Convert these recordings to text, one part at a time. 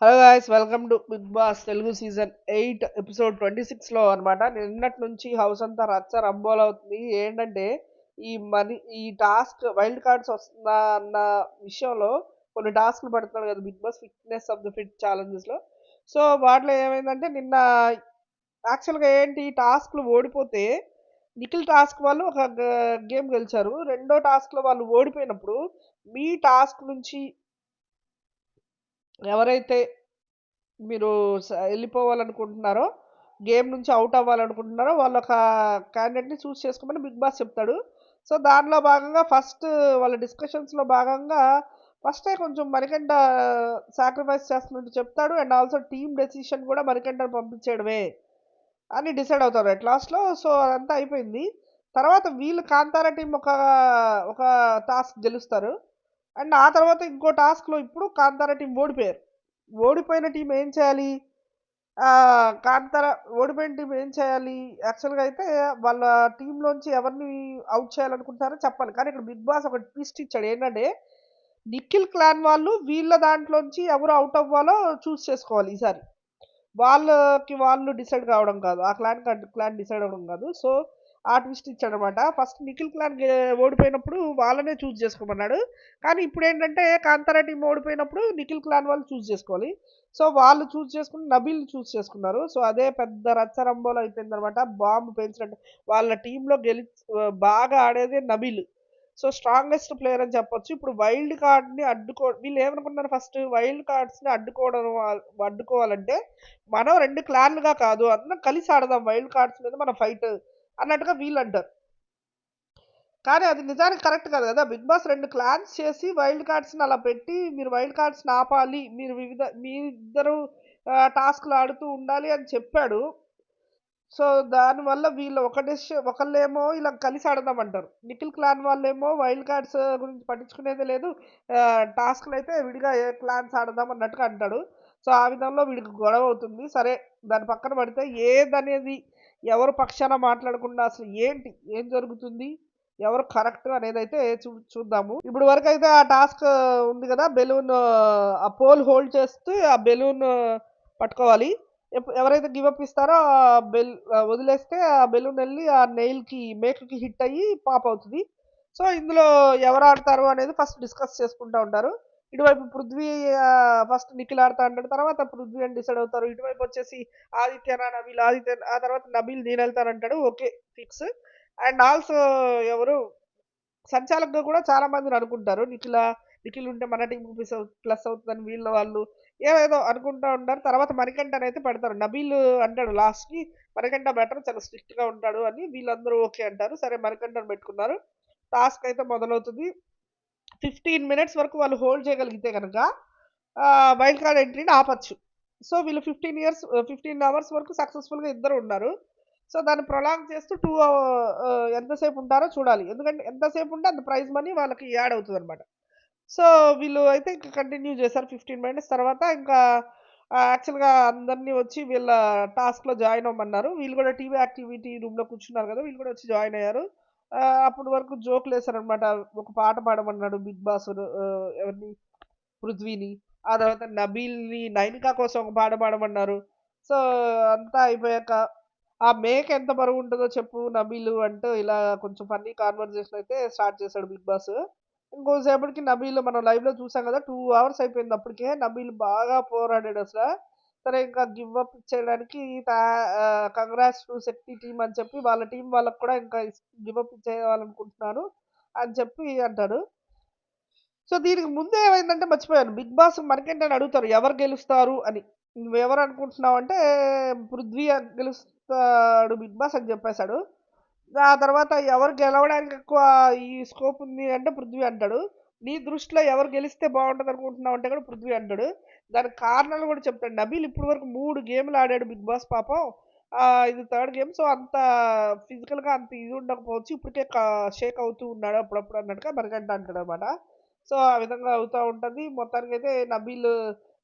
Hello guys, welcome to Bigg Boss Telugu season 8 episode 26లో అనమాట. నిన్నటి నుంచి హౌస్ అంతా రచ్చ రంబోలు అవుతుంది. ఏంటంటే ఈ టాస్క్ వైల్డ్ కార్డ్స్ వస్తుందా అన్న విషయంలో కొన్ని టాస్క్లు పెడుతున్నాడు కదా Bigg Boss, fitness of the fit ఛాలెంజెస్లో. సో వాటిలో ఏమైందంటే నిన్న యాక్చువల్గా ఏంటి టాస్క్లు ఓడిపోతే నిఖిల్ టాస్క్ వాళ్ళు ఒక గేమ్ గెలిచారు. రెండో టాస్క్లో వాళ్ళు ఓడిపోయినప్పుడు మీ టాస్క్ నుంచి ఎవరైతే మీరు వెళ్ళిపోవాలనుకుంటున్నారో, గేమ్ నుంచి అవుట్ అవ్వాలనుకుంటున్నారో వాళ్ళు ఒక క్యాండిడేట్ని చూస్ చేసుకోమని బిగ్ బాస్ చెప్తాడు. సో దానిలో భాగంగా ఫస్ట్ వాళ్ళ డిస్కషన్స్లో భాగంగా ఫస్టే కొంచెం మణికంఠ సాక్రిఫైస్ చేస్తున్నట్టు చెప్తాడు. అండ్ ఆల్సో టీమ్ డెసిషన్ కూడా మణికంఠను పంపించేయడమే అని డిసైడ్ అవుతారు అట్ లాస్ట్లో. సో అదంతా అయిపోయింది. తర్వాత వీళ్ళు కాంతారా టీం ఒక ఒక టాస్క్ గెలుస్తారు. అండ్ ఆ తర్వాత ఇంకో టాస్క్లో ఇప్పుడు కాంతారా టీం ఓడిపోయారు. ఓడిపోయిన టీం ఏం చేయాలి? కాంతార ఓడిపోయిన టీం ఏం చేయాలి? యాక్చువల్‌గా అయితే వాళ్ళ టీమ్‌లోంచి ఎవరిని ఔట్ చేయాలనుకుంటున్నారో చెప్పాలి. కానీ ఇక్కడ బిగ్ బాస్ ఒక ట్విస్ట్ ఇచ్చాడు. ఏంటంటే, నిఖిల్ క్లాన్ వాళ్ళు వీళ్ళ దాంట్లోంచి ఎవరు ఔట్ అవ్వాలో చూస్ చేసుకోవాలి ఈసారి. వాళ్ళకి వాళ్ళు డిసైడ్ కావడం కాదు. ఆ క్లాన్ డిసైడ్ అవ్వడం కాదు. సో, ఆ ట్విస్ట్ ఇచ్చాడనమాట. ఫస్ట్ నిఖిల్ క్లాన్ ఓడిపోయినప్పుడు వాళ్ళనే చూజ్ చేసుకోమన్నాడు. కానీ ఇప్పుడేంటంటే కాంతారా టీమ్ ఓడిపోయినప్పుడు నిఖిల్ క్లాన్ వాళ్ళు చూజ్ చేసుకోవాలి. సో, వాళ్ళు చూజ్ చేసుకుని నబీల్ చూజ్ చేసుకున్నారు. సో, అదే పెద్ద రచ్చరంబోలు అయిపోయిందనమాట. బాంబు పేల్చినట్టు. వాళ్ళ టీంలో బాగా ఆడేదే నబీల్. సో, స్ట్రాంగెస్ట్ ప్లేయర్ అని చెప్పొచ్చు. ఇప్పుడు వైల్డ్ కార్డ్‌ని వీళ్ళు ఏమనుకున్నారు ఫస్ట్ వైల్డ్ కార్డ్స్‌ని అడ్డుకోవాలంటే మనం 2 క్లాన్లుగా కాదు అందరం కలిసి ఆడదాం వైల్డ్ కార్డ్స్ మీద మన ఫైట్ అన్నట్టుగా వీళ్ళంటారు. కానీ అది నిజానికి కరెక్ట్ కాదు కదా! బిగ్ బాస్ 2 క్లాన్స్ చేసి వైల్డ్ కార్డ్స్‌ని అలా పెట్టి మీరు వైల్డ్ కార్డ్స్‌ని ఆపాలి. మీ ఇద్దరు టాస్క్‌లు ఆడుతూ ఉండాలి అని చెప్పాడు. సో, దానివల్ల వీళ్ళు ఒకళ్ళేమో ఇలా కలిసి ఆడదామంటారు. నిఖిల్ క్లాన్ వాళ్ళేమో వైల్డ్ కార్డ్స్ గురించి పట్టించుకునేదే లేదు. టాస్క్‌లయితే విడిగా ఏ క్లాన్స్ ఆడదాం అన్నట్టుగా అంటాడు. సో, ఆ విధంలో వీడికి గొడవ అవుతుంది. సరే దాన్ని పక్కన పెడితే ఏదనేది ఎవరు పక్షాన మాట్లాడకుండా అసలు ఏం జరుగుతుంది? ఎవరు కరెక్ట్ అనేదైతే చూద్దాము. ఇప్పుడు వరకైతే ఆ టాస్క్ ఉంది కదా! ఆ పోల్ హోల్డ్ చేస్తూ ఆ బెలూన్ పట్టుకోవాలి. ఎవరైతే గివ్ అప్ ఇస్తారో వదిలేస్తే ఆ బెలూన్ వెళ్ళి ఆ మేకుకి హిట్ అయ్యి పాప్ అవుతుంది. సో ఇందులో ఎవరు ఆడతారు అనేది ఫస్ట్ డిస్కస్ చేసుకుంటా ఉంటారు. ఇటువైపు పృథ్వీ ఫస్ట్ నిఖిల్ ఆడతా అంటాడు. తర్వాత పృథ్వీ అని డిసైడ్ అవుతారు. ఇటువైపు వచ్చేసి ఆదిత్య ఆ తర్వాత నబీల్ నేను వెళ్తానంటాడు. Okay, fix. అండ్ ఆల్సో ఎవరు సంచాలకుగా కూడా చాలా మందిని అనుకుంటారు. నిఖిల్ ఉంటే మన టీంకి ప్లస్ అవుతుందని వాళ్ళు ఏదేదో అనుకుంటా ఉంటారు. తర్వాత మణికంఠనైతే పెడతారు. నబీల్ అంటాడు లాస్ట్‌కి మణికంఠ బెటర్, చాలా స్ట్రిక్ట్‌గా ఉంటాడు అని వీళ్ళందరూ ఓకే అంటారు. సరే మణికంఠని పెట్టుకున్నారు. టాస్క్ అయితే మొదలవుతుంది. 15 మినిట్స్ వరకు వాళ్ళు హోల్డ్ చేయగలిగితే గనక వైల్డ్ కార్డ్ ఎంట్రీని ఆపొచ్చు. సో వీళ్ళు 15 అవర్స్ వరకు సక్సెస్‌ఫుల్‌గా ఇద్దరు ఉన్నారు. సో దాన్ని ప్రొలాంగ్ చేస్తూ ఎంతసేపు ఉంటారో చూడాలి. ఎందుకంటే ఎంతసేపు ఉంటే అంత ప్రైజ్ మనీ వాళ్ళకి యాడ్ అవుతదనమాట. సో వీళ్ళు అయితే ఇంక కంటిన్యూ చేశారు. 15 మినిట్స్ తర్వాత ఇంకా యాక్చువల్‌గా అందరిని వచ్చి వీళ్ళ టాస్క్‌లో జాయిన్ అవ్వమన్నారు. వీళ్ళు కూడా టీవీ యాక్టివిటీ రూమ్‌లో కూర్చున్నారు కదా! వీళ్ళు కూడా వచ్చి జాయిన్ అయ్యారు. అప్పటి వరకు జోకులేసారనమాట. ఒక పాట పాడమన్నాడు బిగ్ బాస్ ఎవరిని? పృథ్వీని. ఆ తర్వాత నబీల్‌ని, నైనిక కోసం ఒక పాట పాడమన్నారు. సో అంతా అయిపోయాక ఆ మేక ఎంత బరువుంటదో చెప్పు నబీలు అంటూ ఇలా కొంచెం ఫన్నీ కాన్వర్జేషన్ అయితే స్టార్ట్ చేశాడు బిగ్ బాస్. ఇంకొంసేపటికి నబీల్ మనం లైవ్‌లో చూసాం కదా! 2 అవర్స్ అయిపోయింది అప్పటికే. నబీల్ బాగా పోరాడాడసల. సరే ఇంకా గివ్ అప్ ఇచ్చేయడానికి కంగ్రాట్స్ టు శక్తి టీమ్ అని చెప్పి వాళ్ళ టీం వాళ్ళకి కూడా ఇంకా గివ్ అప్ ఇచ్చేయాలనుకుంటున్నాను అని చెప్పి అంటాడు. సో దీనికి ముందు ఏమైందంటే మర్చిపోయాను. బిగ్ బాస్ మనకేంటని అడుగుతారు ఎవరు గెలుస్తారు అని. నువ్వెవరు అనుకుంటున్నావు అంటే పృథ్వీ గెలుస్తాడు బిగ్ బాస్ అని చెప్పేసాడు. ఆ తర్వాత ఎవరు గెలవడానికి ఎక్కువ ఈ స్కోప్ ఉంది అంటే పృథ్వీ అంటాడు. నీ దృష్టిలో ఎవరు గెలిస్తే బాగుంటది అనుకుంటున్నావు అంటే కూడా పృథ్వీ అంటాడు. దానికి కారణాలు కూడా చెప్తాడు. నబీల్ ఇప్పటి వరకు 3 గేమ్‌లు ఆడాడు బిగ్ బాస్ పాపం. ఇది థర్డ్ గేమ్. సో అంత ఫిజికల్‌గా అంత ఇది ఉండకపోవచ్చు. ఇప్పటికే షేక్ అవుతూ ఉన్నాడు అప్పుడప్పుడు అన్నట్టుగా మణికంఠ అంటాడనమాట. సో ఆ విధంగా అవుతా ఉంటది. మొత్తానికైతే నబీల్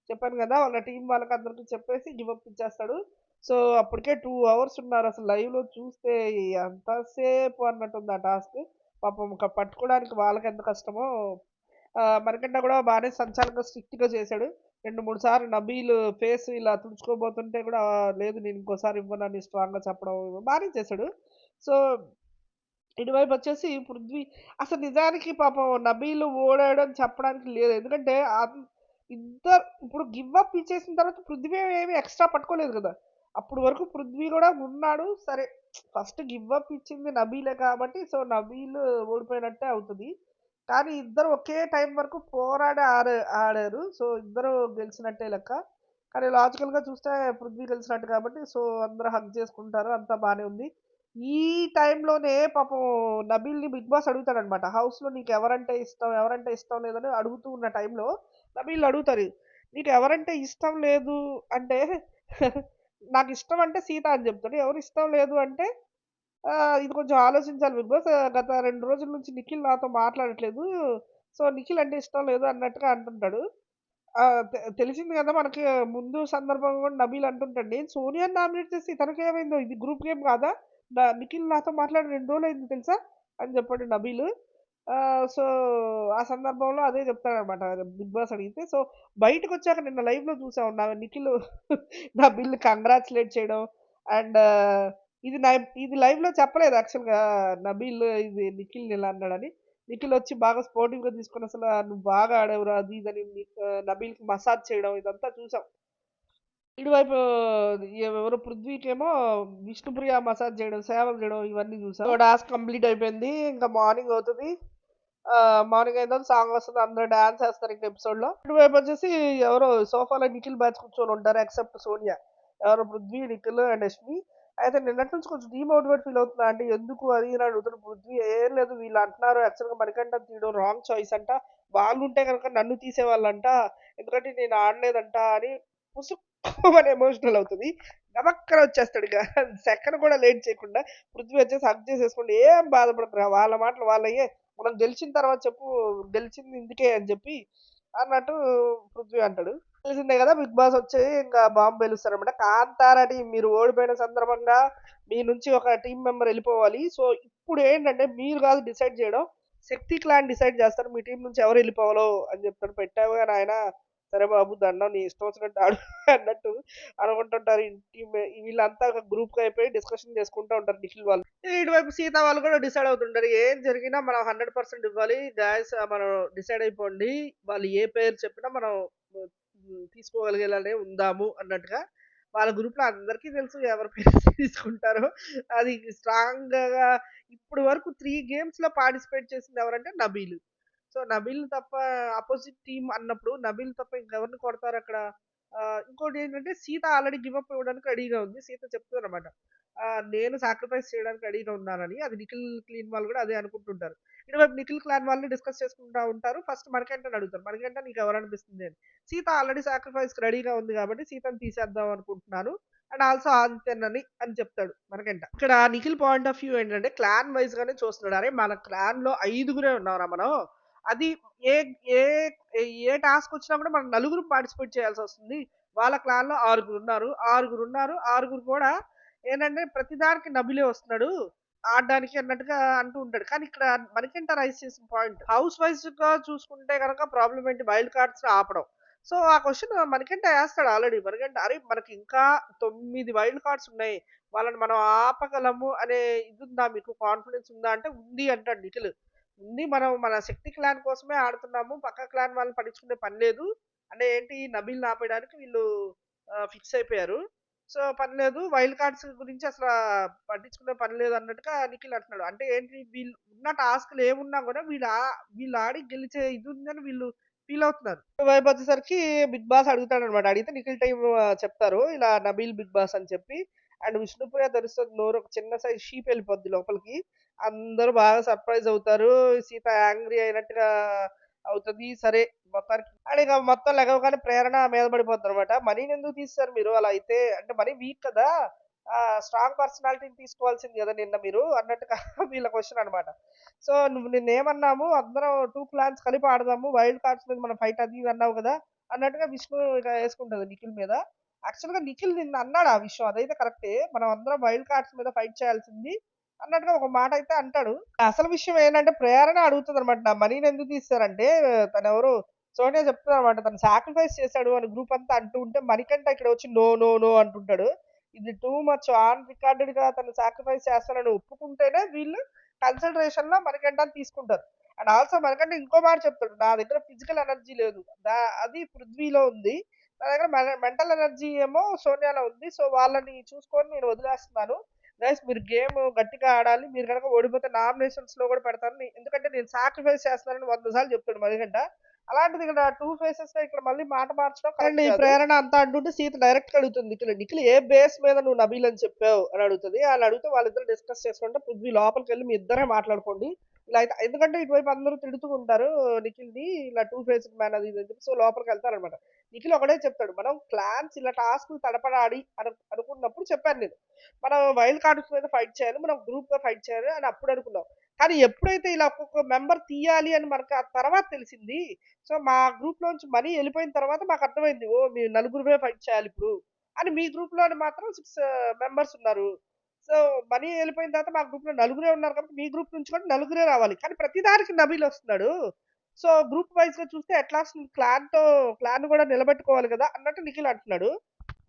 చెప్పాను కదా! వాళ్ళ టీం వాళ్ళకందరికి చెప్పేసి గివ్ అప్ ఇచ్చేస్తాడు. సో అప్పటికే 2 అవర్స్ ఉన్నారు. అసలు లైవ్‌లో చూస్తే ఎంతసేపు అన్నట్టుంది ఆ టాస్క్. పాపం పట్టుకోవడానికి వాళ్ళకెంత కష్టమో. మణికంఠ కూడా బానే సంచాలకంగా స్ట్రిక్ట్‌గా చేశాడు. 2, 3 సార్లు నబీల్ ఫేస్ ఇలా తుడుచుకోబోతుంటే కూడా లేదు నేను ఇంకోసారి ఇవ్వనని స్ట్రాంగ్‌గా చెప్పడం బానే చేశాడు. సో, ఇటువైపొచ్చేసి పృథ్వీ అసలు నిజానికి పాపం నబీల్ ఓడాడని చెప్పడానికి లేదు. ఎందుకంటే ఇప్పుడు గివ్ అప్ ఇచ్చేసిన తర్వాత పృథ్వీ ఏమి ఎక్స్‌ట్రా పట్టుకోలేదు గదా! అప్పటి వరకు పృథ్వీ గూడా ఉన్నాడు. సరే ఫస్ట్ గివ్ అప్ ఇచ్చింది నబీలే కాబట్టి సో, నబీల్ ఓడిపోయినట్టే అవుతది. కానీ ఇద్దరు ఒకే టైం వరకు పోరాడి ఆడారు. సో, ఇద్దరు గెలిచినట్టే లెక్క. కానీ లాజికల్‌గా చూస్తే పృథ్వీ గెలిచినట్టు కాబట్టి సో, అందరూ హగ్ చేసుకుంటారు. అంతా బానే ఉంది. ఈ టైంలోనే పాపం నబీల్‌ని బిగ్ బాస్ అడుగుతాడనమాట. హౌస్‌లో నీకెవరంటే ఇష్టం? ఎవరంటే ఇష్టం లేదని అడుగుతూ ఉన్న టైంలో నబీల్ అడుగుతారు. నీకెవరంటే ఇష్టం లేదు అంటే నాకిష్టం అంటే సీత అని చెప్తాడు. ఎవరిష్టం లేదు అంటే ఇది కొంచెం ఆలోచించాలి బిగ్ బాస్. గత 2 రోజుల నుంచి నిఖిల్ నాతో మాట్లాడట్లేదు. సో, నిఖిల్ అంటే ఇష్టం లేదు అన్నట్టుగా అంటుంటాడు. తెలిసింది గదా! మనకి ముందు సందర్భంలో గూడా నబీల్ అంటుంటాడు. నేను సోనియాని నామినేట్ చేస్తే ఇతనికేమైందో ఇది గ్రూప్ గేమ్ కాదా? నిఖిల్ నాతో మాట్లాడి 2 రోజులయింది తెలుసా? అని చెప్పాడు నబీలు. సో, ఆ సందర్భంలో అదే చెప్తాడనమాట. బిగ్ బాస్ అడిగితే. సో, బయటకొచ్చాక నిన్న లైవ్‌లో చూసాం. నిఖిల్ నబీల్‌ని కంగ్రాచ్యులేట్ చేయడం. అండ్ ఇది లైవ్‌లో చెప్పలేదు యాక్చువల్‌గా నబీల్ ఇది నిఖిల్‌ని ఇలా అన్నాడని. నిఖిల్ వచ్చి బాగా స్పోర్టివ్‌గా తీసుకొని అసల "నువ్వు బాగా ఆడావురా" అది ఇది అని నబీల్‌కి మసాజ్ చేయడం ఇదంతా చూసాం. ఇటువైపు ఎవరు పృథ్వీకేమో విష్ణుప్రియ మసాజ్ చేయడం, సేవలు చేయడం ఇవన్నీ చూసాం. సో, టాస్క్ కంప్లీట్ అయిపోయింది. ఇంకా మార్నింగ్ అవుతది. మార్నింగ్ అయిన తర్వాత సాంగ్ వస్తది. అందరూ డాన్స్ ఏస్తారు ఇంక ఎపిసోడ్‌లో. ఇటువైపు వచ్చేసి ఎవరో సోఫాలో నిఖిల్ బ్యాచ్ కూర్చొని ఉంటారు. ఎక్సెప్ట్ సోనియా. ఎవరు పృథ్వీ, నిఖిల్ అండ్ యష్మి. అయితే నిన్నటి నుంచి కొంచెం డీమోటివేట్ ఫీల్ అవుతున్నా అండి. ఎందుకు అది ఇది అని అడుగుతాడు. పృథ్వీ ఏం లేదు వీళ్ళు అంటున్నారు యాక్చువల్‌గా మణికంఠన్ తీయడం రాంగ్ చాయిస్ అంట. వాళ్ళుంటే గనుక నన్ను తీసేవాళ్ళంట. ఎందుకంటే నేను ఆడలేదంట అని పుసుక్కుమని ఎమోషనల్ అవుతది. గబక్కన వచ్చేస్తాడిక. సెకన్ కూడా లేట్ చేయకుండా పృథ్వీ వచ్చేసి హగ్ చేసేసుకోండి. ఏం బాధపడకురా వాళ్ళ మాటలు వాళ్ళయ్యే. మనం గెలిచిన తర్వాత చెప్పు గెలిచింది ఇందుకే అని చెప్పి అన్నట్టు పృథ్వీ అంటాడు. తెలిసిందే కదా బిగ్ బాస్ వచ్చి ఇంకా బాంబు పేలుస్తారనమాట. కాంతార టీమ్ మీరు ఓడిపోయిన సందర్భంగా మీ నుంచి ఒక టీమ్ మెంబర్ వెళ్ళిపోవాలి. సో ఇప్పుడు ఏంటంటే మీరు కాదు డిసైడ్ చేయడం. శక్తి క్లాన్ డిసైడ్ చేస్తారు. మీ టీం నుంచి ఎవరు వెళ్ళిపోవాలో అని చెప్తాడు. పెట్టావుగా నాయన సరే బాబు దండం నీ ఇష్టం వచ్చినట్టు ఆడు అన్నట్టు అనుకుంటుంటారు. ఈ టీమ్ వీళ్ళంతా ఒక గ్రూప్ గా అయిపోయి డిస్కషన్ చేసుకుంటూ ఉంటారు నిఖిల్ వాళ్ళు. ఇటువైపు సీత వాళ్ళు కూడా డిసైడ్ అవుతుంటారు. ఏం జరిగినా మనం 100% ఇవ్వాలి. గాయ్స్ మనం డిసైడ్ అయిపోండి. వాళ్ళు ఏ పేరు చెప్పినా మనం తీసుకోగలిగేలానే ఉందాము అన్నట్టుగా. వాళ్ళ గ్రూప్‌లో అందరికీ తెలుసు ఎవరి పేరు తీసుకుంటారో. అది స్ట్రాంగ్‌గా ఇప్పటి వరకు 3 గేమ్స్‌లో పార్టిసిపేట్ చేసింది ఎవరంటే నబీల్. సో, నబీల్ తప్ప అపోజిట్ టీమ్ అన్నప్పుడు నబీల్ తప్ప ఇంకెవరిని కొడతారక్కడ? ఇంకోటేంటంటే సీత ఆల్రెడీ గివ్ అప్ ఇవ్వడానికి రెడీగా ఉంది. సీత చెప్తదనమాట. నేను సాక్రిఫైస్ చేయడానికి రెడీగా ఉన్నానని. అది నిఖిల్ క్లీన్ వాళ్ళు గూడా అదే అనుకుంటుంటారు. ఇటువైపు నిఖిల్ క్లాన్ వాళ్ళు డిస్కస్ చేసుకుంటా ఉంటారు. ఫస్ట్ మణికంఠని అడుగుతారు. మణికంఠ నీకెవరనిపిస్తుంది అని. సీత ఆల్రెడీ సాక్రిఫైస్‌కి రెడీగా ఉంది గాబట్టి సీతని తీసేద్దాం అనుకుంటున్నాను. అండ్ ఆల్సో ఆదిత్యన్ అని చెప్తాడు మనకంట. ఇక్కడ నిఖిల్ పాయింట్ ఆఫ్ వ్యూ ఏంటంటే క్లాన్ వైస్‌గానే చూస్తున్నాడు. అరే! మన క్లాన్‌లో ఐదుగురే ఉన్నాంరా మనం. అది ఏ ఏ ఏ టాస్క్ వచ్చినా కూడా మనం నలుగురు పార్టిసిపేట్ చేయాల్సొస్తుంది. వాళ్ళ క్లాన్‌లో ఆరుగురున్నారు. ఆరుగురు కూడా ఏంటంటే ప్రతిదానికి నబిలే వస్తున్నాడు. ఆడడానికి అన్నట్టుగా అంటూ ఉంటాడు. కానీ ఇక్కడ మణికంఠ రైజ్ చేసిన పాయింట్ హౌస్ వైస్‌గా చూసుకుంటే గనక ప్రాబ్లమ్ ఏంటి వైల్డ్ కార్డ్స్‌ని ఆపడం. సో, ఆ క్వెషన్ మణికంఠ ఏస్తాడు ఆల్రెడీ. మణికంఠ అరే! మనకి ఇంకా 9 వైల్డ్ కార్డ్స్ ఉన్నాయి. వాళ్ళని మనం ఆపగలము అనే ఇదుందా మీకు కాన్ఫిడెన్స్ ఉందా అంటే ఉంది అంటాడు నిఖిల్. ఉంది మనం మన శక్తి క్లాన్ కోసమే ఆడుతున్నాము. పక్క క్లాన్ వాళ్ళని పట్టించుకునే పని లేదు. అంటే ఏంటి నబీల్‌ని ఆపేయడానికి వీళ్ళు ఫిక్స్ అయిపోయారు. సో, పని లేదు. వైల్డ్ కార్డ్స్ గురించి పట్టించుకునే పని లేదు అన్నట్టుగా నిఖిల్ అంటున్నాడు. అంటే ఏంటి వీళ్ళు ఉన్న టాస్క్‌లు ఏమున్నా గూడా వీళ్ళు ఆడి గెలిచే ఇది ఉందని వీళ్ళు ఫీల్ అవుతున్నారు. వైపొచ్చేసరికి బిగ్ బాస్ అడుగుతాడనమాట. అడిగితే నిఖిల్ టీమ్ చెప్తారు. ఇలా నబీల్ బిగ్ బాస్ అని చెప్పి. అండ్ విష్ణుప్రియ తెరుస్తది నోరు. ఒక చిన్న సైజ్ షీప్ ఎళ్ళిపోద్ది లోపలికి. అందరూ బాగా సర్ప్రైజ్ అవుతారు. సీత యాంగ్రీ అయినట్టుగా అవుతది. సరే మొత్తానికి అండ్ ఇక మొత్తం లెగవగానే ప్రేరణ మీద పడిపోద్దనమాట. మనీనెందుకు తీసేసారు మీరు అలా అయితే? అంటే మనీ వీక్ కదా! స్ట్రాంగ్ పర్సనాలిటీని తీసుకోవాల్సింది గదా! నిన్న మీరు అన్నట్టుగా వీళ్ళ క్వెషన్ అనమాట. సో, నువ్వు నిన్నేమన్నాము అందరం 2 క్లాన్స్ కలిపి ఆడదాము. వైల్డ్ కార్డ్స్ మీద మనం ఫైట్ అది ఇది అన్నావు గదా! అన్నట్టుగా విష్ణు ఇక యేసుకుంటది నిఖిల్ మీద. యాక్చువల్‌గా నిఖిల్ నిన్న అన్నాడు ఆ విషయం. అదైతే కరెక్టే. మనం అందరం వైల్డ్ కార్డ్స్ మీద ఫైట్ చేయాల్సింది అన్నట్టుగా ఒక మాట అయితే అంటాడు. అసలు విషయం ఏంటంటే ప్రేరణ అడుగుతదనమాట. నా మనీని ఎందుకు తీసేసారంటే తనెవరు సోనియా చెప్తుందనమాట తను సాక్రిఫైస్ చేశాడు అని గ్రూప్ అంతా అంటూ ఉంటే మణికంఠ ఇక్కడ వచ్చి నో నో నో అంటుంటాడు. ఇది టూ మచ్ ఆన్ రికార్డెడ్ గా తను సాక్రిఫైస్ చేస్తానని ఒప్పుకుంటేనే వీళ్ళు కన్సిడరేషన్ లో మణికంఠని తీసుకుంటారు. అండ్ ఆల్సో మణికంఠ ఇంకో మాట చెప్తాడు, నా దగ్గర ఫిజికల్ ఎనర్జీ లేదు, అది పృథ్వీలో ఉంది, నా దగ్గర మెంటల్ ఎనర్జీ ఏమో సోనియాలో ఉంది, సో వాళ్ళని చూసుకొని నేను వదిలేస్తున్నాను. గైస్ మీరు గేమ్ గట్టిగా ఆడాలి, మీరు కనుక ఓడిపోతే నామినేషన్స్ లో కూడా పెడతాను, ఎందుకంటే నేను సాక్రిఫైస్ చేస్తున్నానని 100 సార్లు చెప్తాడు మణికంఠ. అలాంటిది ఇక్కడ టూ ఫేసెస్ గా ఇక్కడ మళ్ళీ మాట మార్చడం కరెక్ట్ ఈ కాదు. ప్రేరణ అంతా అంటుంటే సీత డైరెక్ట్ గా అడుగుతుంది నిఖిల్ ఏ బేస్ మీద నువ్వు నబీల్ అని చెప్పావు అని అడుగుతుంది. వాళ్ళు అడిగితే వాళ్ళిద్దరు డిస్కస్ చేసుకుంటే పృథ్వీ లోపలికి వెళ్ళి మీ ఇద్దరే మాట్లాడుకోండి ఇలా అయితే, ఎందుకంటే ఇటువైపు అందరూ తిడుతూ ఉంటారు నిఖిల్ ని ఇలా టూ ఫేస్డ్ మ్యాన్ అది ఇది అని చెప్పి, సో లోపలికి వెళ్తారనమాట. నిఖిల్ ఒకటే చెప్తాడు, మనం క్లాన్స్ ఇలా టాస్క్ తడపడాడి అనుకున్నప్పుడు చెప్పాను నేను, మనం వైల్డ్ కార్డ్స్ మీద ఫైట్ చేయాలి, మనం గ్రూప్ గా ఫైట్ చేయాలి అని అప్పుడు అనుకున్నాం. కానీ ఎప్పుడైతే ఇలా ఒక్కొక్క మెంబర్ తీయాలి అని మనకు ఆ తర్వాత తెలిసింది, సో మా గ్రూప్ లోంచి మనీ వెళ్ళిపోయిన తర్వాత మాకు అర్థమైంది, ఓ మీ నలుగురుమే ఫైట్ చేయాలి ఇప్పుడు అని. మీ గ్రూప్ లోని మాత్రం 6 మెంబర్స్ ఉన్నారు, సో మనీ వెళ్ళిపోయిన తర్వాత మా గ్రూప్ లో నలుగురే ఉన్నారు కాబట్టి మీ గ్రూప్ నుంచి కూడా నలుగురే రావాలి, కానీ ప్రతిదానికి నబీల్ వస్తున్నాడు, సో గ్రూప్ వైజ్ గా చూస్తే అట్లాస్ట్ క్లాన్ కూడా నిలబెట్టుకోవాలి కదా అన్నట్టు నిఖిల్ అంటున్నాడు.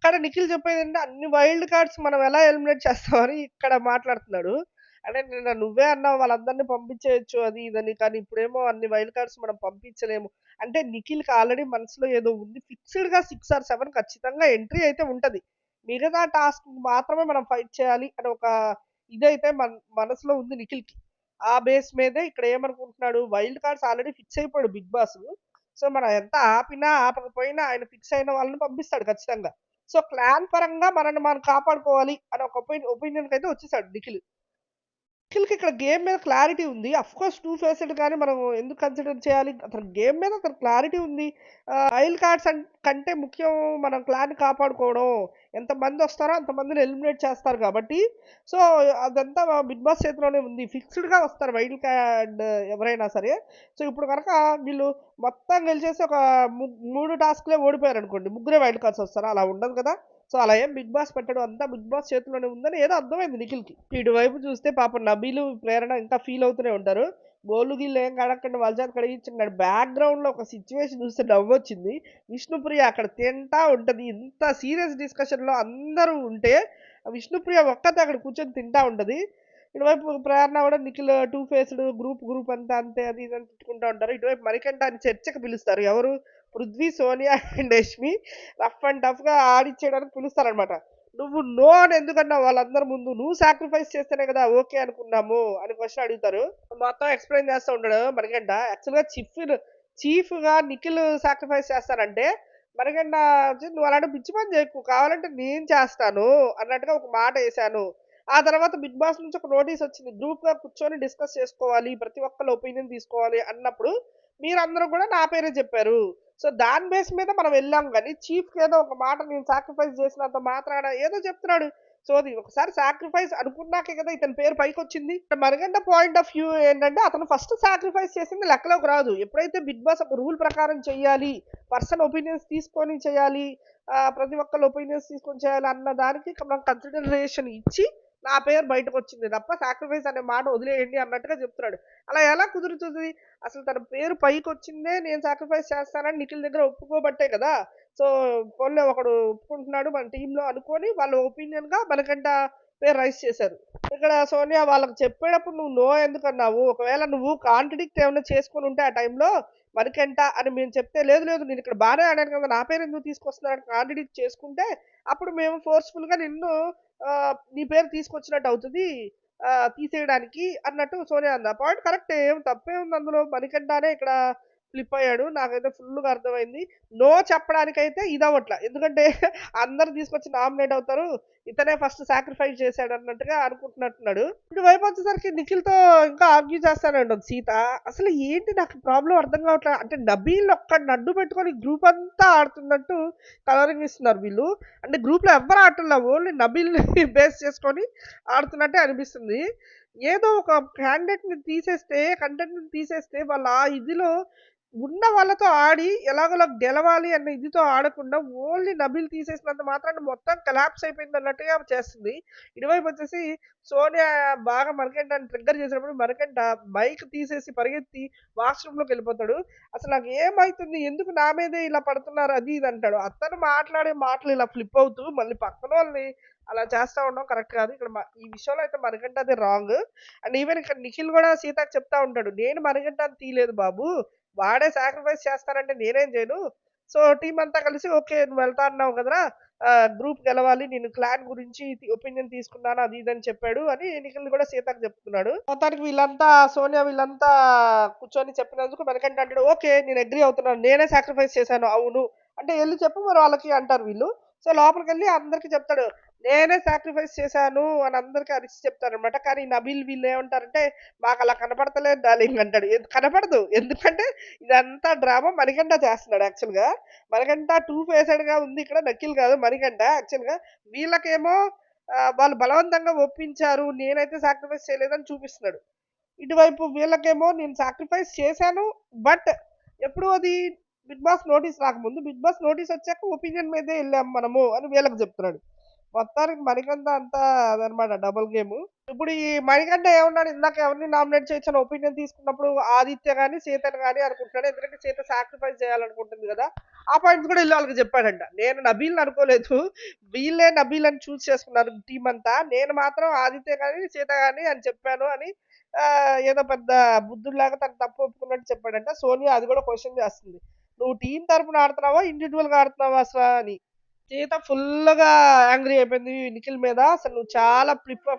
కానీ నిఖిల్ చెప్పేది ఏంటంటే అన్ని వైల్డ్ కార్డ్స్ మనం ఎలా ఎలిమినేట్ చేస్తామని ఇక్కడ మాట్లాడుతున్నాడు. అంటే నిన్న నువ్వే అన్నావు వాళ్ళందరినీ పంపించేయచ్చు అది ఇదని, కానీ ఇప్పుడేమో అన్ని వైల్డ్ కార్డ్స్ మనం పంపించలేము అంటే నిఖిల్కి ఆల్రెడీ మనసులో ఏదో ఉంది, ఫిక్స్డ్ గా 6 or 7 ఖచ్చితంగా ఎంట్రీ అయితే ఉంటది, మిగతా టాస్క్ మాత్రమే మనం ఫైట్ చేయాలి అని ఒక ఇదైతే మనసులో ఉంది నిఖిల్కి. ఆ బేస్ మీదే ఇక్కడ ఏమనుకుంటున్నాడు, వైల్డ్ కార్డ్స్ ఆల్రెడీ ఫిక్స్ అయిపోయాడు బిగ్ బాస్, సో మనం ఎంత ఆపినా ఆపకపోయినా ఆయన ఫిక్స్ అయిన వాళ్ళని పంపిస్తాడు ఖచ్చితంగా. సో క్లాన్ పరంగా మనల్ని మనం కాపాడుకోవాలి అని ఒక ఒపీనియన్ అయితే వచ్చేసాడు నిఖిల్. నిఖిల్‌కి ఇక్కడ గేమ్ మీద క్లారిటీ ఉంది. అఫ్‌కోర్స్ టూ ఫేస్డ్ గాని మనం ఎందుకు కన్సిడర్ చేయాలి? అతను గేమ్ మీద అతనికి క్లారిటీ ఉంది. వైల్డ్ కార్డ్స్ కంటే ముఖ్యం మనం క్లాన్‌ని కాపాడుకోవడం. ఎంతమందొస్తారో అంతమందిని ఎలిమినేట్ చేస్తారు కాబట్టి, సో అదంతా బిగ్ బాస్ చేతిలోనే ఉంది. ఫిక్స్‌డ్‌గా వస్తారు వైల్డ్ కార్డ్ ఎవరైనా సరే. సో ఇప్పుడు గనక వీళ్ళు మొత్తం గెలిచేసి ఒక 3 టాస్క్‌లే ఓడిపోయారనుకోండి, ముగ్గురే వైల్డ్ కార్డ్స్ వస్తారా? అలా ఉండదు కదా! సో అలా ఏం బిగ్ బాస్ పెట్టడు, అంతా బిగ్ బాస్ చేతిలోనే ఉందని ఏదో అర్థమైంది నిఖిల్‌కి. ఇటువైపు చూస్తే పాపం నబీలు, ప్రేరణ ఇంకా ఫీల్ అవుతూనే ఉంటారు. గోళ్ళు గీళ్ళు ఏం కడగకుండా వాళ్ళ చేత కడిగించుకున్నాడు. బ్యాక్‌గ్రౌండ్‌లో ఒక సిట్యుయేషన్ చూస్తే నవ్వొచ్చింది. విష్ణుప్రియ అక్కడ తింటా ఉంటది. ఇంత సీరియస్ డిస్కషన్‌లో అందరూ ఉంటే విష్ణుప్రియ ఒక్కతే అక్కడ కూర్చొని తింటా ఉంటది. ఇటువైపు ప్రేరణ కూడా నిఖిల్ టూ ఫేస్డ్ గ్రూప్ అంతా అంతే అది ఇది అని తిట్టుకుంటా ఉంటారు. ఇటువైపు మణికంఠ అని చర్చకు పిలుస్తారు. ఎవరు? Prithvi, Sonia and Yashmi rough and tough గా ఆడిచ్చేయడానికి పిలుస్తారనమాట. నువ్వు నో అని ఎందుకన్నావు వాళ్ళందరి ముందు, నువ్వు సాక్రిఫైస్ చేస్తేనే కదా ఓకే అనుకున్నాము అని క్వశ్చన్ అడుగుతారు. మొత్తం ఎక్స్ప్లెయిన్ చేస్తూ ఉంటాడు మణికంఠ. యాక్చువల్ గా చీఫ్ గా నిఖిల్ సాక్రిఫైస్ చేస్తానంటే మణికంఠ వచ్చి, నువ్వు అలాంటి పిచ్చి పని చేయకు, కావాలంటే నేను చేస్తాను అన్నట్టుగా ఒక మాట వేశాను. ఆ తర్వాత బిగ్ బాస్ నుంచి ఒక నోటీస్ వచ్చింది, గ్రూప్ గా కూర్చొని డిస్కస్ చేసుకోవాలి, ప్రతి ఒక్కళ్ళ ఒపీనియన్ తీసుకోవాలి అన్నప్పుడు మీరందరూ కూడా నా పేరే చెప్పారు. సో దాని బేస్ మీద మనం వెళ్ళాం కానీ చీఫ్ ఏదో ఒక మాట నేను సాక్రిఫైస్ చేసినంత మాత్రాన ఏదో చెప్తున్నాడు. సో అది ఒకసారి సాక్రిఫైస్ అనుకున్నాకే కదా ఇతని పేరు పైకి వచ్చింది. మణికంఠ పాయింట్ ఆఫ్ వ్యూ ఏంటంటే అతను ఫస్ట్ సాక్రిఫైస్ చేసింది లెక్కలోకి రాదు. ఎప్పుడైతే బిగ్ బాస్ ఒక రూల్ ప్రకారం చెయ్యాలి, పర్సన్ ఒపీనియన్స్ తీసుకొని చేయాలి, ప్రతి ఒక్కళ్ళ ఒపీనియన్స్ తీసుకొని చేయాలి అన్న దానికి మనం కన్సిడరేషన్ ఇచ్చి నా పేరు బయటకు వచ్చింది తప్ప సాక్రిఫైస్ అనే మాట వదిలేయండి అన్నట్టుగా చెప్తున్నాడు. అలా ఎలా కుదురుతుంది? అసలు తన పేరు పైకి వచ్చిందే నేను సాక్రిఫైస్ చేస్తానని నిఖిల్ దగ్గర ఒప్పుకోబట్టే కదా. సో పోన్లే ఒకడు ఒప్పుకుంటున్నాడు మన టీంలో అనుకొని వాళ్ళ ఒపీనియన్ గా మనకంట పేరు రైస్ చేశారు. ఇక్కడ సోనియా వాళ్ళకి చెప్పేటప్పుడు నువ్వు నో ఎందుకన్నావు? ఒకవేళ నువ్వు కాంట్రడిక్ట్ ఏమైనా చేసుకొని ఉంటే ఆ టైంలో మనకంట అని మేము చెప్తే, లేదు లేదు నేను ఇక్కడ బాగానే ఆడాను కదా నా పేరు ఎందుకు తీసుకొస్తున్నారని కాంట్రడిక్ట్ చేసుకుంటే అప్పుడు మేము ఫోర్స్ఫుల్ గా నిన్ను నీ పేరు తీసుకొచ్చినట్టు అవుతుంది తీసేయడానికి అన్నట్టు సోనియా అంది. ఆ పాయింట్ కరెక్టే, ఏం తప్పే ఉంది అందులో. మణికంఠనే ఇక్కడ ఫ్లిప్ అయ్యాడు. నాకైతే ఫుల్‌గా అర్థమైంది. నో చెప్పడానికైతే ఇదవ్వట్ల. ఎందుకంటే అందరూ తీసుకొచ్చి నామినేట్ అవుతారు, ఇతనే ఫస్ట్ సాక్రిఫైస్ చేశాడు అన్నట్టుగా అనుకుంటున్నట్టున్నాడు. ఇటువైపు వచ్చేసరికి నిఖిల్‌తో ఇంకా ఆర్గ్యూ చేస్తానంటుంది సీత. అసలు ఏంటి నాకు ప్రాబ్లమ్ అర్థం కావట్లే. అంటే నబీల్ ఒక్కడిని అడ్డు పెట్టుకొని గ్రూప్ అంతా ఆడుతున్నట్టు కలరింగ్ ఇస్తున్నారు వీళ్ళు. అంటే గ్రూప్‌లో ఎవ్వరు ఆడట్లా, ఓన్లీ నబీల్‌ని బేస్ చేసుకొని ఆడుతున్నట్టే అనిపిస్తుంది. ఏదో ఒక కంటెంట్‌ని తీసేస్తే వాళ్ళు ఆ ఇదిలో ఉన్న వాళ్ళతో ఆడి ఎలాగోలా గెలవాలి అన్న ఇదితో ఆడకుండా ఓన్లీ నబీల్ తీసేసినంత మాత్రాన మొత్తం కొలాప్స్ అయిపోయిందన్నట్టుగా చేస్తుంది. ఇటువైపొచ్చేసి సోనియా బాగా మనకంటని ట్రిగ్గర్ చేసినప్పుడు మనకంట మైక్ తీసేసి పరిగెత్తి వాష్‌రూమ్‌లోకెళ్ళిపోతాడు. అసలు నాకేమైతుంది? ఎందుకు నా మీదే ఇలా పడుతున్నారు? అది ఇది అంటాడు. అతను మాట్లాడే మాటలు ఇలా ఫ్లిప్ అవుతూ మళ్ళీ పక్కనోళ్ళని అలా చేస్తా ఉండడం కరెక్ట్ కాదు. ఇక్కడ ఈ విషయంలో అయితే మనకంట అది రాంగ్. అండ్ ఈవెన్ ఇక్కడ నిఖిల్ గూడా సీతకి చెప్తా ఉంటాడు. నేను మనకంటని తీయలేదు బాబు. వాడే సాక్రిఫైస్ చేస్తానంటే నేనేం చేయను. సో, టీమ్ అంతా కలిసి ఓకే. నువ్వు వెళ్తా అన్నావు కదరా! గ్రూప్ గెలవాలి. నేను క్లాన్ గురించి ఒపీనియన్ తీసుకున్నాను. అది ఇది అని చెప్పాడు అని నిఖిల్ కూడా సీతకి చెప్తున్నాడు. మొత్తానికి వీళ్ళంతా సోనియా వీళ్ళంతా కూర్చొని చెప్పినందుకు మనకంట అంటాడు. ఓకే. నేను అగ్రీ అవుతున్నాను. నేనే సాక్రిఫైస్ చేశాను. అవును. అంటే ఎళ్లి చెప్పు మరి వాళ్ళకి అంటారు వీళ్ళు. సో, లోపలికెళ్ళి అందరికి చెప్తాడు. నేనే సాక్రిఫైస్ చేశాను అని అందరికి అరిచి చెప్తాడనమాట. కానీ నబీల్ వీళ్ళేమంటారంటే మాకలా కనపడతలేదు డార్లింగ్ అంటాడు. కనపడదు. ఎందుకంటే ఇదంతా డ్రామా మణికంఠ చేస్తున్నాడు యాక్చువల్‌గా. మణికంఠ టూ ఫేసెడ్‌గా ఉంది ఇక్కడ నకిల్ కాదు మణికంఠ యాక్చువల్‌గా. వీళ్ళకేమో వాళ్ళు బలవంతంగా ఒప్పించారు. నేనైతే సాక్రిఫైస్ చేయలేదని చూపిస్తున్నాడు. ఇటువైపు వీళ్ళకేమో నేను సాక్రిఫైస్ చేశాను. బట్ ఎప్పుడు అది బిగ్ బాస్ నోటీస్ రాకముందు. బిగ్ బాస్ నోటీస్ వచ్చాక ఒపీనియన్ మీదే ఎళ్ళాం మనము అని వీళ్ళకి చెప్తున్నాడు. మొత్తానికి మణికంఠ అంతా అదనమాట డబుల్ గేము. ఇప్పుడు ఈ మణికంఠ ఏమన్నాడు ఇందాక ఎవరిని నామినేట్ చేయొచ్చని ఒపీనియన్ తీసుకున్నప్పుడు ఆదిత్య గాని, సీతని గాని అనుకుంటున్నాడు. ఎందుకంటే సీత సాక్రిఫైస్ చేయాలనుకుంటుంది గదా! ఆ పాయింట్స్ కూడా ఎళ్లి వాళ్ళకి చెప్పాడంట. నేను నబీల్‌ని అనుకోలేదు. వీళ్ళే నబీలని చూజ్ చేసుకున్నారు టీమ్ అంతా. నేను మాత్రం ఆదిత్య గాని, సీత గాని అని చెప్పాను అని ఏదో పెద్ద బుద్ధుడిలాగా తను తప్పు ఒప్పుకున్నట్టు చెప్పాడంట. సోనియా అది కూడా క్వెషన్ చేస్తుంది. "నువ్వు టీమ్ తరపున ఆడుతున్నావా? ఇండివిడ్యువల్‌గా ఆడుతున్నావా అసలా" అని. సీత ఫుల్లుగా యాంగ్రీ అయిపోయింది నిఖిల్ మీద. "అసలు నువ్వు చాలా ఫ్లిప్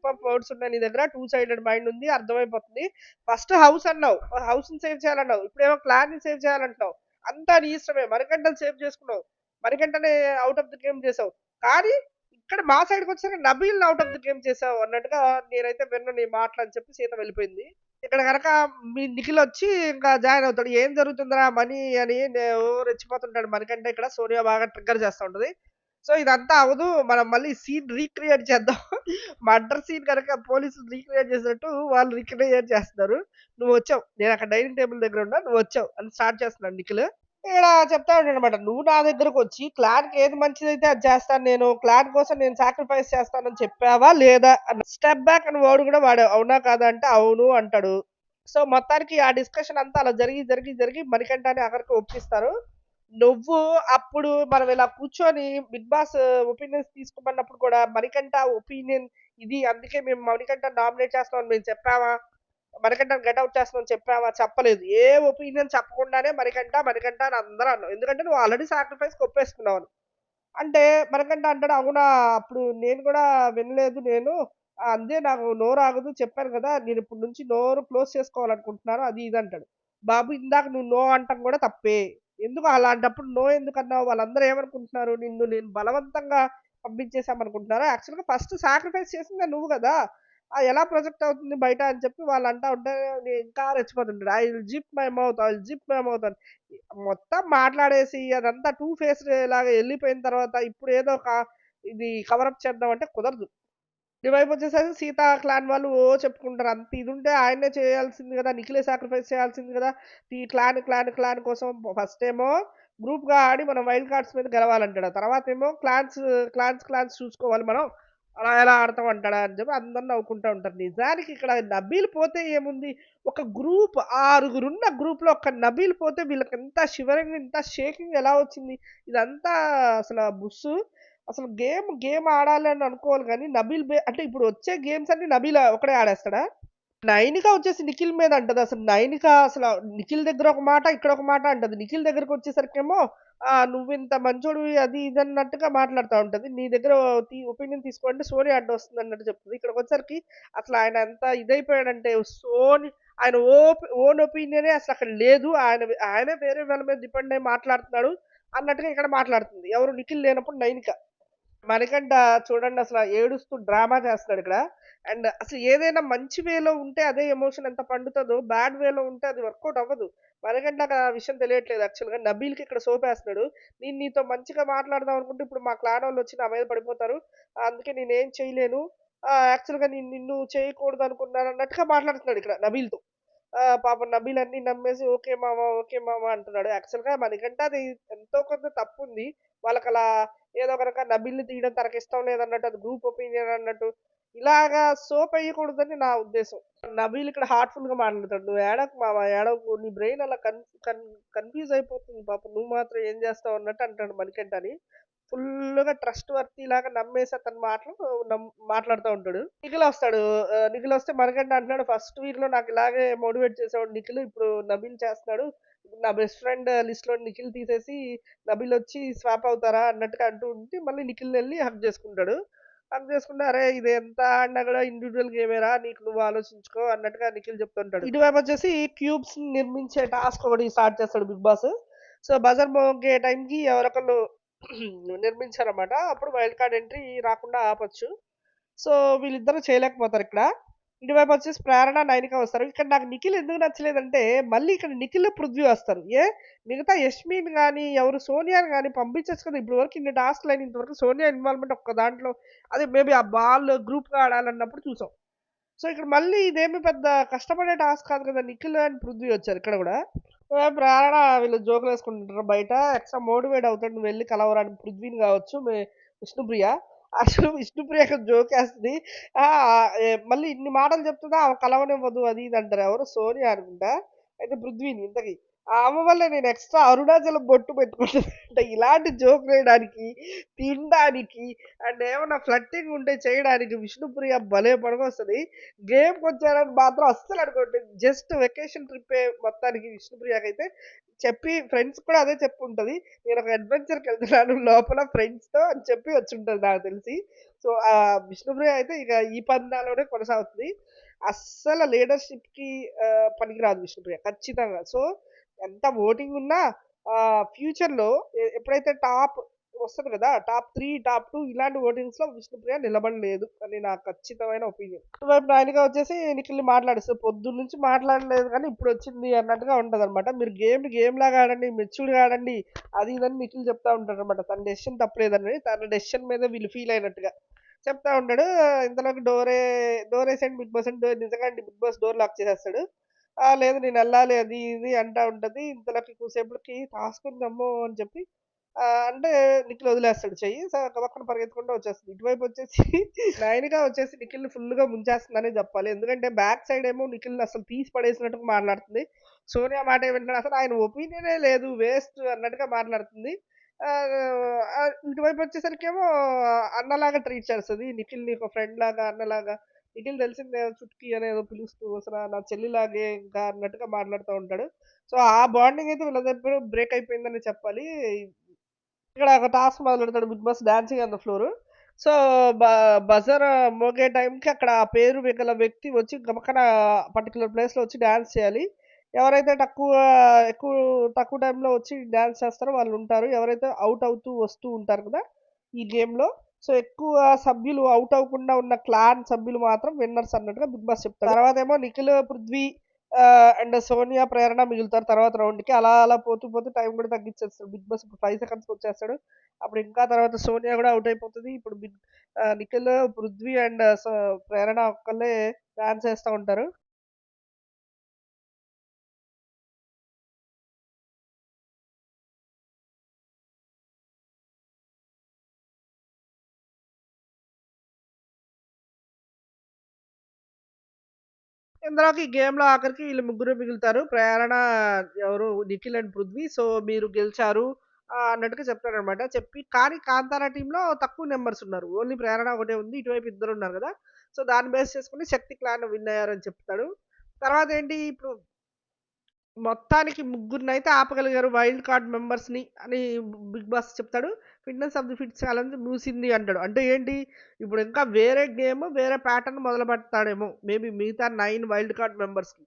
ఆఫ్ వర్డ్స్ ఉన్నాయి నీ దగ్గర. టూ సైడెడ్ మైండ్ ఉంది. అర్థమైపోతుంది. ఫస్ట్ హౌస్ అన్నావు. హౌస్‌ని సేవ్ చేయాలన్నావు. ఇప్పుడేమో క్లాన్‌ని సేవ్ చేయాలంటున్నావు. అంతా నీ ఇష్టమే. మణికంఠని సేవ్ చేసుకున్నావు. మణికంఠని ఔట్ ఆఫ్ ది గేమ్ చేసావు. కానీ ఇక్కడ మా సైడ్‌కొచ్చేసరికి నబీల్‌ని ఔట్ ఆఫ్ ది గేమ్ చేసావు" అన్నట్టుగా నేనైతే వినను నీ మాటలు అని చెప్పి సీత వెళ్ళిపోయింది. ఇక్కడ గనక మీ నిఖిలొచ్చి ఇంకా జాయిన్ అవుతాడు. ఏం జరుగుతుందిరా మనీ అని ఓ రెచ్చిపోతుంటాడు. మనకంటే ఇక్కడ సోనియా బాగా ట్రిగ్గర్ చేస్తా ఉంటది. సో, ఇదంతా అవ్వదు. మనం మళ్ళీ సీన్ రీక్రియేట్ చేద్దాం. మర్డర్ సీన్ గనక పోలీసులు రీక్రియేట్ చేసినట్టు వాళ్ళు రీక్రియేట్ చేస్తున్నారు. నువ్వొచ్చావు. నేనక్కడ డైనింగ్ టేబుల్ దగ్గర ఉన్నా. నువ్వొచ్చావు అని స్టార్ట్ చేస్తున్నాడు నిఖిల్. ఈడ చెప్తా ఉంటాడనమాట. "నువ్వు నా దగ్గరకొచ్చి క్లాన్‌కి ఏది మంచిదైతే అది చేస్తాను నేను. క్లాన్ కోసం నేను సాక్రిఫైస్ చేస్తానని చెప్పావా? లేదా?" అన్న స్టెప్ బ్యాక్ అని వర్డ్ కూడా వాడావు. అవునా? కాదా? అంటే అవును అంటాడు. సో, మొత్తానికి ఆ డిస్కషన్ అంతా అలా జరిగి మణికంఠని ఆఖరికి ఒప్పిస్తారు. నువ్వు అప్పుడు మనం ఇలా కూర్చొని 'బిగ్ బాస్' ఒపీనియన్స్ తీసుకోమన్నప్పుడు కూడా మణికంఠ ఒపీనియన్ ఇది. అందుకే మేము మణికంఠని నామినేట్ చేస్తామని మేము చెప్పామా? మణికంఠని గెట్ ఔట్ చేస్తామని చెప్పామా? చెప్పలేదు. ఏ ఒపీనియన్ చెప్పకుండానే మణికంఠ అని అందరూ అన్నాం. ఎందుకంటే నువ్వు ఆల్రెడీ సాక్రిఫైస్‌కి ఒప్పేసుకున్నావని. అంటే మనకంట అంటాడు, "అవునా! అప్పుడు నేను గూడా వినలేదు నేను. అందే నాకు నోరాగదు చెప్పాను గదా! నేనిప్పటి నుంచి నోరు క్లోజ్ చేసుకోవాలనుకుంటున్నాను." అది ఇది అంటాడు. బాబు ఇందాక నువ్వు నో అనటం గూడా తప్పే. ఎందుకు అలాంటప్పుడు నో ఎందుకన్నావు? వాళ్ళందరూ ఏమనుకుంటున్నారు? నిన్ను నేను బలవంతంగా పంపించేసామనుకుంటున్నారా? యాక్చువల్‌గా ఫస్ట్ సాక్రిఫైస్ చేసిందే నువ్వు గదా! ఎలా ప్రొజెక్ట్ అవుతుంది బయట అని చెప్పి వాళ్ళు అంటా ఉంటే నేను ఇంకా రెచ్చిపోతుంటాడు. I will zip my mouth అని. మొత్తం మాట్లాడేసి అదంతా టూ ఫేస్డ్ లాగా ఎళ్ళిపోయిన తర్వాత ఇప్పుడేదో ఇది కవరప్ చేద్దాం అంటే కుదరదు. ఇటువైపొచ్చేసరికి సీత క్లాన్ వాళ్ళు చెప్పుకుంటారు. అంత ఇదుంటే ఆయన్నే చేయాల్సింది గదా! నిఖిలే సాక్రిఫైస్ చేయాల్సింది గదా! ఈ క్లాన్ కోసం ఫస్టేమో గ్రూప్‌గా ఆడి మనం వైల్డ్ కార్డ్స్ మీద గెలవాలంటాడు. ఆ తర్వాతేమో క్లాన్స్ చూసుకోవాలి మనం. అలా ఎలా ఆడతాం అంటాడా అని చెప్పి అందరూ నవ్వుకుంటా ఉంటారు. నిజానికి ఇక్కడ నబీల్ పోతే ఏముంది? ఒక గ్రూప్ ఆరుగురున్న గ్రూప్‌లో ఒక్క నబీల్ పోతే వీళ్ళకెంత షివరింగ్, ఇంత షేకింగ్ ఎలా వచ్చింది? ఇదంతా అసల బుస్సు. అసలు గేమ్ ఆడాలి అని అనుకోవాలి గానీ, నబీల్ అంటే ఇప్పుడు వచ్చే గేమ్స్ అన్నీ నబీల్ ఒక్కడే ఆడేస్తాడా? నైనిక వచ్చేసి నిఖిల్ మీద అంటది. అసలు నైనిక అసల నిఖిల్ దగ్గర ఒక మాట, ఇక్కడ ఒక మాట అంటది. నిఖిల్ దగ్గరకొచ్చేసరికేమో నువ్వింత మంచోడివి అది ఇది అన్నట్టుగా మాట్లాడుతా ఉంటది. నీ దగ్గర ఒపీనియన్ తీసుకోవాలంటే సోని అడ్డొస్తుందన్నట్టు చెప్తది. ఇక్కడికొచ్చేసరికి అసలు ఆయన ఎంత ఇదైపోయాడంటే ఆయన ఓన్ ఒపీనియనే అసలక్కడ లేదు. ఆయనే వేరే వాళ్ళ మీద డిపెండ్ అయ్యి మాట్లాడుతున్నాడు అన్నట్టుగా ఇక్కడ మాట్లాడుతుంది. ఎవరు నిఖిల్ లేనప్పుడు నైనిక. మనకంట చూడండి అసల ఏడుస్తూ డ్రామా చేస్తాడిక్కడ. అండ్ అసలు ఏదైనా మంచి వేలో ఉంటే అదే ఎమోషన్ ఎంత పండుతదో, బ్యాడ్ వేలో ఉంటే అది వర్కౌట్ అవ్వదు. మనకంటకి ఆ విషయం తెలియట్లేదు యాక్చువల్‌గా. నబీల్‌కి ఇక్కడ సోపేస్తున్నాడు. నేను నీతో మంచిగా మాట్లాడదాం అనుకుంటే ఇప్పుడు మా క్లానోళ్ళొచ్చి నా మీద పడిపోతారు. అందుకే నేనేం చేయలేను. యాక్చువల్‌గా నేను నిన్ను చేయకూడదనుకున్నానన్నట్టుగా మాట్లాడుతున్నాడు ఇక్కడ నబీల్‌తో. పాపం నబీల్ అన్నీ నమ్మేసి ఓకే మామ, ఓకే మామ అంటున్నాడు. యాక్చువల్‌గా మణికంఠ అది ఎంతో కొంత తప్పుంది. వాళ్ళకలా ఏదో గనక నబీల్‌ని తీయడం తనకిష్టం లేదన్నట్టు, అది గ్రూప్ ఒపీనియన్ అన్నట్టు, ఇలాగా సోపెయ్యకూడదని నా ఉద్దేశం. నబీల్ ఇక్కడ హార్ట్‌ఫుల్‌గా మాట్లాడతాడు. "నువ్వు ఏడవకు మామ ఏడవకు. నీ బ్రెయిన్ అలా కన్ కన్‌ఫ్యూజ్ అయిపోతుంది పాపం. నువ్వు మాత్రం ఏం చేస్తావు" అన్నట్టు అంటాడు మణికంఠని. ఫుల్లుగా ట్రస్ట్ వర్తీ లాగా నమ్మేసి అతని మాటలు మాట్లాడుతా ఉంటాడు. నిఖిలొస్తాడు. నిఖిలొస్తే మణికంఠ అంటున్నాడు, "ఫస్ట్ వీక్‌లో నాకు ఇలాగే మోటివేట్ చేసేవాడు నిఖిల్. ఇప్పుడు నబీల్ చేస్తున్నాడు. ఇప్పుడు నా బెస్ట్ ఫ్రెండ్ లిస్ట్‌లో నిఖిల్ తీసేసి నబీలొచ్చి స్వాప్ అవుతారా" అన్నట్టుగా అంటూ ఉంటే మళ్ళీ నిఖిల్‌నెళ్లి హగ్ చేసుకుంటాడు. హగ్ చేసుకుంటే, "అరే! ఇది ఎంత ఆడినా కూడా ఇండివిడ్యువల్ గేమేరా. నీకు నువ్వు ఆలోచించుకో" అన్నట్టుగా నిఖిల్ చెప్తుంటాడు. ఇటువైపొచ్చేసి క్యూబ్స్‌ని నిర్మించే టాస్క్ ఒకటి స్టార్ట్ చేస్తాడు బిగ్ బాస్. సో, బజర్ మోగే టైంకి ఎవరొకళ్ళు నిర్మించారన్నమాట. అప్పుడు వైల్డ్ కార్డ్ ఎంట్రీ రాకుండా ఆపొచ్చు. సో, వీళ్ళిద్దరూ చేయలేకపోతారిక్కడ. ఇటువైపొచ్చేసి ప్రేరణ, నైనిక వస్తారు. ఇక్కడ నాకు నిఖిల్ ఎందుకు నచ్చలేదంటే, మళ్ళీ ఇక్కడ నిఖిల్, పృథ్వీ వస్తారు. మిగతా యష్మిని గాని, ఎవరు సోనియాని గాని పంపించొచ్చు కదా! ఇప్పటి వరకు ఇన్ని టాస్క్‌లయినాయి. ఇంతవరకు సోనియా ఇన్వాల్వ్‌మెంట్ ఒక్క దాంట్లో అదే మేబీ ఆ బాల్ గ్రూప్‌గా ఆడాలన్నప్పుడు చూసాం. సో, ఇక్కడ మళ్ళీ ఇదేమి పెద్ద కష్టపడే టాస్క్ కాదు కదా! నిఖిల్ అండ్ పృథ్వీ వచ్చారు ఇక్కడ గూడా. ప్రేరణ వీళ్ళు జోకులేసుకుంటుంటారు బయట. ఎక్స్ట్రా మోటివేట్ అవుతాడు. "నువ్వెళ్లి కలవరా" అని పృథ్వీని గావచ్చు, విష్ణుప్రియ. అసలు విష్ణుప్రియకి జోకేస్తది. ఆ! మళ్ళీ ఇన్ని మాటలు చెప్తున్నా ఆమె కలవనివ్వదు అది ఇది అంటారు. ఎవరు సోనియా అనుకుంటా. అయితే పృథ్వీని ఇంతకి. ఆమె వల్లే నేను ఎక్స్ట్రా అరుణాచలం బొట్టు పెట్టుకుంటున్నానంట. ఇలాంటి జోక్ వేయడానికి, తినడానికి అండ్ ఏమన్నా ఫ్లర్టింగ్ ఉంటే చేయడానికి విష్ణుప్రియ భలే పనికొస్తది. గేమ్‌కొచ్చారని మాత్రం అస్సలు అనుకోవట్లేదు. జస్ట్ వెకేషన్ ట్రిప్పే మొత్తానికి విష్ణుప్రియకైతే. చెప్పి ఫ్రెండ్స్‌కి కూడా అదే చెప్పుంటది. నేనొక అడ్వెంచర్‌కెళ్తున్నాను లోపల ఫ్రెండ్స్‌తో అని చెప్పి వచ్చుంటది నాకు తెలిసి. సో, విష్ణుప్రియ అయితే ఇక ఈ పందాలోనే కొనసాగుతుంది. అస్సల లీడర్‌షిప్‌కి పనికిరాదు విష్ణుప్రియ ఖచ్చితంగా. సో, ఎంత వోటింగున్నా ఫ్యూచర్‌లో ఎప్పుడైతే టాప్ వస్తది కదా! టాప్ 3, టాప్ 2 ఇలాంటి వోటింగ్స్‌లో విష్ణుప్రియ నిలబడలేదు అని నా ఖచ్చితమైన ఒపీనియన్. ఇటువైపు నాయినిగా వచ్చేసి నిఖిల్‌ని మాట్లాడిస్తది. పొద్దున్నుంచి మాట్లాడలేదు కానీ ఇప్పుడొచ్చింది అన్నట్టుగా ఉంటదనమాట. మీరు గేమ్‌ని గేమ్‌లాగా ఆడండి, మెచ్యూర్డ్‌గా ఆడండి అది ఇది అని నిఖిల్ చెప్తా ఉంటాడనమాట. తన డెసిషన్ తప్పులేదని. తన డెసిషన్ మీద వీళ్ళు ఫీల్ అయినట్టుగా. చెప్తా ఉంటాడు. ఇంతలోకి డోరేసాడు బిగ్ బాస్ అని నిజంగా అండి బిగ్ బాస్ డోర్ లాక్ చేసేస్తాడు. లేదు నేనెళ్ళాలి అది ఇది అంటా ఉంటది. ఇంతలోకి కూసేపటికి టాస్క్ ఉంది అమ్మో! అని చెప్పి అంటే నిఖిల్ వదిలేస్తాడు చెయ్యి. గబక్కన పరిగెత్తుకుంటూ వచ్చేస్తది. ఇటువైపు వచ్చేసి నయనిక వచ్చేసి నిఖిల్‌ని ఫుల్‌గా ముంచేస్తుందనే జెప్పాలి. ఎందుకంటే బ్యాక్ సైడ్ ఏమో నిఖిల్‌ని అసలు తీసి పడేసినట్టుగా మాట్లాడుతుంది. సోనియా మాటే వింటాడు. అసలు ఆయన ఒపీనియనే లేదు వేస్ట్ అన్నట్టుగా మాట్లాడుతుంది. ఆహ్, ఇటువైపు వచ్చేసరికేమో అన్నలాగా ట్రీట్ చేస్తది. నిఖిల్‌ని ఒక ఫ్రెండ్‌లాగా, అన్నలాగా. నిఖిల్ తెలిసిందే చుట్కీ అనేదో పిలుస్తూ అసల నా చెల్లిలాగే ఇంకా అన్నట్టుగా మాట్లాడుతా ఉంటాడు. సో, ఆ బాండింగ్ అయితే వీళ్ళిద్దరితో బ్రేక్ అయిపోయిందనే చెప్పాలి. ఇక్కడ ఒక టాస్క్ మొదలెడతాడు Bigg Boss dancing on the floor. So, బ బజర్ మోగే టైంకి అక్కడ ఆ పేరు గల వ్యక్తి వచ్చి గబక్కన పర్టిక్యులర్ ప్లేస్‌లో వచ్చి డాన్స్ చేయాలి. ఎవరైతే ఎక్కువ తక్కువ టైంలో వచ్చి డాన్స్ చేస్తారో వాళ్ళుంటారు. ఎవరైతే ఔట్ అవుతూ వస్తూ ఉంటారు కదా! ఈ గేమ్‌లో. సో, ఎక్కువ సభ్యులు ఔట్ అవ్వకుండా ఉన్న క్లాన్ సభ్యులు మాత్రం విన్నర్స్ అన్నట్టుగా బిగ్ బాస్ చెప్తాడు. తర్వాతేమో నిఖిల్, పృథ్వీ అండ్ సోనియా, ప్రేరణ మిగులుతారు తర్వాత రౌండ్‌కి. అలా అలా పోతూ పోతూ టైం కూడా తగ్గిచ్చేస్తాడు. బిగ్ బాస్ ఇప్పుడు 5 సెకండ్స్‌కొచ్చేస్తాడు. అప్పుడు ఇంకా తర్వాత సోనియా గూడా ఔట్ అయిపోతది. ఇప్పుడు నిఖిల్, పృథ్వీ అండ్ ప్రేరణ ఒక్కళ్ళే డాన్స్ ఏస్తా ఉంటారు. ఇందులోకి గేమ్‌లో ఆఖరికి ఈళ్ళు ముగ్గురే మిగులుతారు. ప్రేరణ ఎవరు నిఖిల్ అండ్ పృథ్వీ. సో, మీరు గెలిచారు అన్నట్టుగా చెప్తాడనమాట. చెప్పి కానీ కాంతార టీమ్‌లో తక్కువ నంబర్స్ ఉన్నారు. ఓన్లీ ప్రేరణ ఒకటే ఉంది. ఇటువైపు ఇద్దరున్నారు గదా! సో, దాన్ని బేస్ చేసుకొని శక్తి క్లాన్ విన్ అయ్యారని చెప్తాడు. తర్వాతేంటి ఇప్పుడు మొత్తానికి ముగ్గురినైతే ఆపగలిగారు వైల్డ్ కార్డ్ మెంబర్స్‌ని అని బిగ్ బాస్ చెప్తాడు. Fitness of the fit challenge ముగిసింది అంటాడు. అంటే ఏంటి? ఇప్పుడు ఇంకా వేరే గేమ్, వేరే ప్యాటర్న్ మొదలుపెడతాడేమో. మేబీ మిగతా 9 వైల్డ్ కార్డ్ మెంబర్స్‌కి.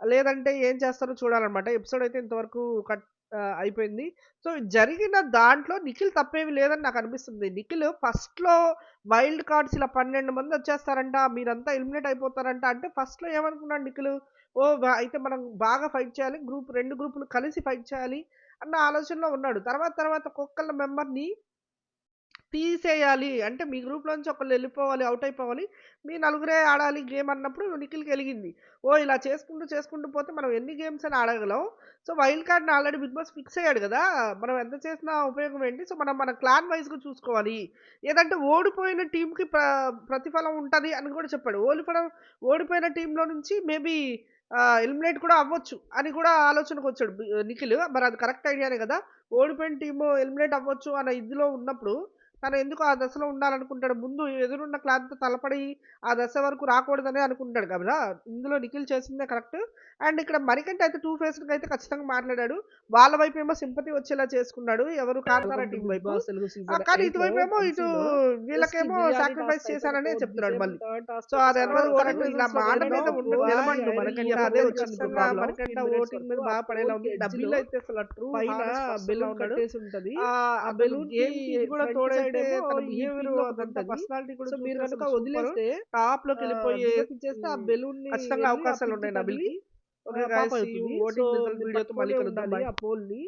లేదంటే ఏం చేస్తారో చూడాలన్నమాట. ఎపిసోడ్ అయితే ఇంతవరకు అయిపోయింది. సో, జరిగిన దాంట్లో నిఖిల్ తప్పేమి లేదని నాకనిపిస్తుంది. నిఖిల్ ఫస్ట్‌లో వైల్డ్ కార్డ్స్ ఇలా 12 మందొచ్చేస్తారంట, మీరంతా ఎలిమినేట్ అయిపోతారంట అంటే ఫస్ట్‌లో ఏమనుకున్నాడు నిఖిల్? ఓహ్! అయితే మనం బాగా ఫైట్ చేయాలి. 2 గ్రూపులు కలిసి ఫైట్ చేయాలి అన్న ఆలోచనలో ఉన్నాడు. తర్వాత తర్వాత ఒక్కొక్కళ్ళ మెంబర్‌ని తీసేయాలి. అంటే మీ గ్రూప్‌లోంచి ఒకళ్ళు ఎళ్ళిపోవాలి, ఔట్ అయిపోవాలి. మీ నలుగురే ఆడాలి గేమ్ అన్నప్పుడు నిఖిల్‌కెలిగింది. ఓహ్! ఇలా చేసుకుంటూ, చేసుకుంటూ పోతే మనం ఎన్ని గేమ్స్ అని ఆడగలం. సో, వైల్డ్ కార్డ్‌ని ఆల్రెడీ బిగ్ బాస్ ఫిక్స్ అయ్యాడు గదా! మనం ఎంత చేసినా ఉపయోగం ఏంటి? సో, మనం మన క్లాన్ వైస్‌గా చూసుకోవాలి. ఏదంటే ఓడిపోయిన టీమ్‌కి ప్రతిఫలం ఉంటది అని గూడా చెప్పాడు. ఓడిపోయిన టీమ్‌లో నుంచి మేబీ ఎలిమినేట్ కూడా అవ్వచ్చు అని కూడా ఆలోచనకొచ్చాడు నిఖిల్. మరి అది కరెక్ట్ ఐడియానే గదా! ఓడిపోయిన టీము ఎలిమినేట్ అవ్వచ్చు అన్న ఇదిలో ఉన్నప్పుడు, తను ఎందుకు ఆ దశలో ఉండాలనుకుంటాడు? ముందు ఎదురున్న క్లాన్‌తో తలపడి, ఆ దశ వరకు రాకూడదనే అనుకుంటాడు కదా! ఇందులో నిఖిల్ చేసిందే కరెక్ట్. అండ్ ఇక్కడ మణికంఠ అయితే టూ ఫేస్డ్‌గా అయితే ఖచ్చితంగా మాట్లాడాడు. వాళ్ళ వైపేమో సింపతి వచ్చేలా చేసుకున్నాడు. ఎవరు Kantara welcome to team big వైపు. బాస్ తెలుగు సీజన్ కానీ 8లో ఇటువైపేమో ఇటు ఝాన్సీలో జస్ట్ వీళ్ళకేమో బిర్యానీ టాస్క్ సాక్రిఫైస్ చేశాననే అయిపోయిన చెప్తున్నాడు సేమ్ మళ్ళీ. థర్డ్ సో, టాస్క్ వచ్చి అది స్టార్ట్ ఎంతవరకు అవుతుంది. కరెక్ట్ ఇలా రీజన్స్ లో మాట మెయిన్ గా మీద పోల్ నిలబడడు ఐరన్ మణికంఠ. ఎల్లో అదే పోల్ వచ్చింది వచ్చింది ఇప్పుడు bro. Problem. Manikanta 15 minutes voting వరకు మీద ఆ బాగా పడేలా పోల్ ఉంది. ఎడ్జ్‌లో డబిల్ అయితే అసలు ట్రూ పైన హానెస్ట్ పర్సన్ లా బెలూన్ ఉన్నాడు. కట్టేసి ఉంటది. ఆ అతను బెలూన్ కి గేమ్‌కి ఇది కూడా ఫ్రంట్ సైడ్ తోడైతే ఏమో తన ఈ బిహేవియర్ పిన్ ఒకటి అదంతా ఉంటది. పర్సనాలిటీ సో కూడా మీరు చూస్తే కనుక అసలు సూపరు. వదిలేస్తే టాప్‌లోకెళ్ళిపోయే దిగకిచ్చేస్తే ఆ బెలూన్ ని ఖచ్చితంగా వెళ్ళి ఆ అవకాశాలున్నాయి పిన్‌కి తగిలి నబిల్‌కి. Okay pop guys see you. అవుతుంది. సో ఓటింగ్ రిజల్ట్ మీరు వీడియోతో మళ్ళీ పట్టుకొనే కలుద్దాం. ఉండాలి బై. ఆ పోల్‌ని.